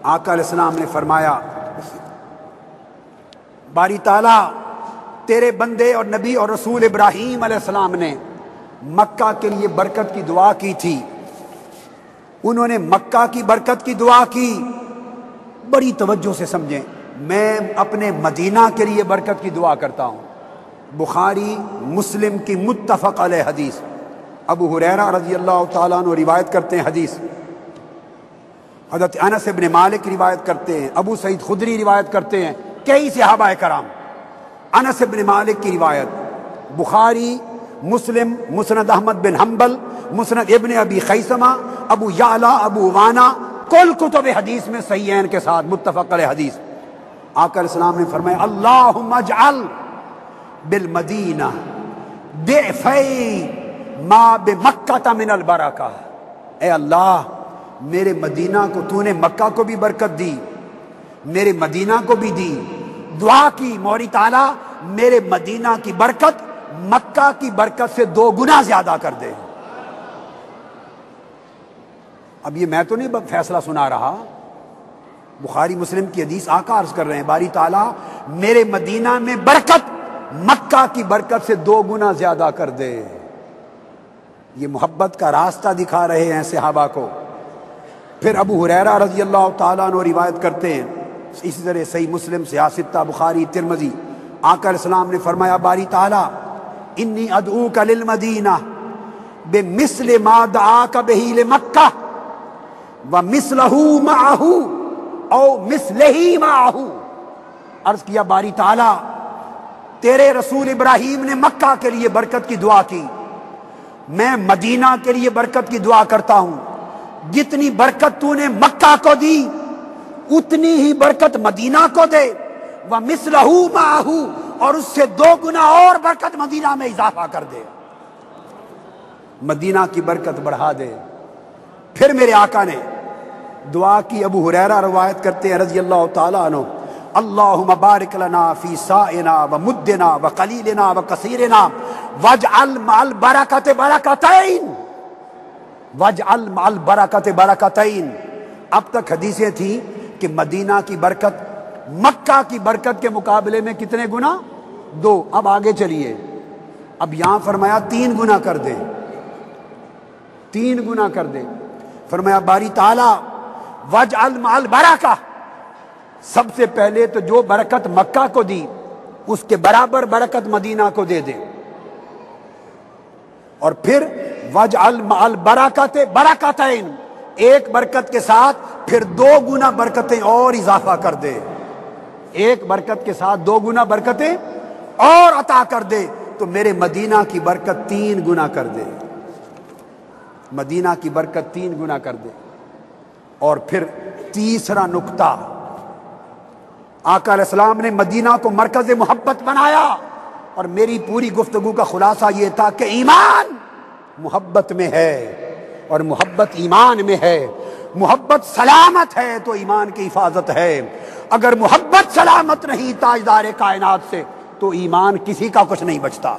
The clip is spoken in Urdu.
آقا علیہ السلام نے فرمایا باری تعالیٰ تیرے بندے اور نبی اور رسول ابراہیم علیہ السلام نے مکہ کے لیے برکت کی دعا کی تھی، انہوں نے مکہ کی برکت کی دعا کی، بڑی توجہ سے سمجھیں، میں اپنے مدینہ کے لیے برکت کی دعا کرتا ہوں۔ بخاری مسلم کی متفق علیہ حدیث، ابو ہریرہ رضی اللہ تعالیٰ عنہ روایت کرتے ہیں حدیث، حضرت انس بن مالک روایت کرتے ہیں، ابو سعید خدری روایت کرتے ہیں، کئی صحابہ کرام۔ انس بن مالک کی روایت بخاری مسلم، مسند احمد بن حنبل، مسند ابن ابی خیثمہ، ابو یعلا، ابو وانا، کل کتب حدیث میں صحیحین کے ساتھ متفق علیہ حدیث۔ آقا علیہ السلام نے فرمایا اللہم اجعل بالمدینہ ضعفی ما بمکہ من البرکہ، اے اللہ میرے مدینہ کو تو نے مکہ کو بھی برکت دی، میرے مدینہ کو بھی دی، دعا کی موری تعالیٰ میرے مدینہ کی برکت مکہ کی برکت سے 2 گنا زیادہ کر دے۔ اب یہ میں تو نہیں فیصلہ سنا رہا، بخاری مسلم کی حدیث آقا عرض کر رہے ہیں باری تعالیٰ میرے مدینہ میں برکت مکہ کی برکت سے 2 گنا زیادہ کر دے۔ یہ محبت کا راستہ دکھا رہے ہیں صحابہ کو۔ پھر ابو ہریرہ رضی اللہ تعالیٰ عنہ روایت کرتے ہیں، اسی طرح صحیح مسلم، صحیح ستہ، بخاری، ترمذی، آقا علیہ السلام نے فرمایا باری تعالیٰ انی ادعوک للمدینہ بمثل ما دعاک بہ لمکہ ومثلہ معہ او مثلہ معہ۔ عرض کیا باری تعالیٰ تیرے رسول ابراہیم نے مکہ کے لیے برکت کی دعا کی، میں مدینہ کے لیے برکت کی دعا کرتا ہوں، جتنی برکت تو نے مکہ کو دی اتنی ہی برکت مدینہ کو دے، ومثلہ معہ، اور اس سے 2 گنا اور برکت مدینہ میں اضافہ کر دے، مدینہ کی برکت بڑھا دے۔ پھر میرے آقا نے دعا کی، ابو ہریرہ روایت کرتے ہیں رضی اللہ تعالیٰ عنہ، اللہم بارک لنا فی سائنا ومدنا وقلیلنا وکثیرنا واجعل مع البرکۃ برکتین، واجعل مع البرکۃ برکتین۔ اب تک حدیثیں تھیں کہ مدینہ کی برکت مکہ کی برکت کے مقابلے میں کتنے گنا؟ 2۔ اب آگے چلیے، اب یہاں فرمایا 3 گنا کر دے، 3 گنا کر دے۔ فرمایا باری تعالیٰ واجعل مع البرکہ، سب سے پہلے تو جو برکت مکہ کو دی اس کے برابر برکت مدینہ کو دے دے، اور پھر واجعل مع البرکۃ برکتین، ایک برکت کے ساتھ پھر 2 گنا برکتیں اور اضافہ کر دے، ایک برکت کے ساتھ 2 گنا برکتیں اور عطا کر دے، تو میرے مدینہ کی برکت 3 گنا کر دے، مدینہ کی برکت 3 گنا کر دے۔ اور پھر تیسرا نکتہ، آقا علیہ السلام نے مدینہ کو مرکز محبت بنایا، اور میری پوری گفتگو کا خلاصہ یہ تھا کہ ایمان محبت میں ہے، اور محبت ایمان میں ہے، محبت سلامت ہے تو ایمان کی حفاظت ہے، اگر محبت سلامت نہیں تاجدار کائنات سے تو ایمان کسی کا کچھ نہیں بچتا۔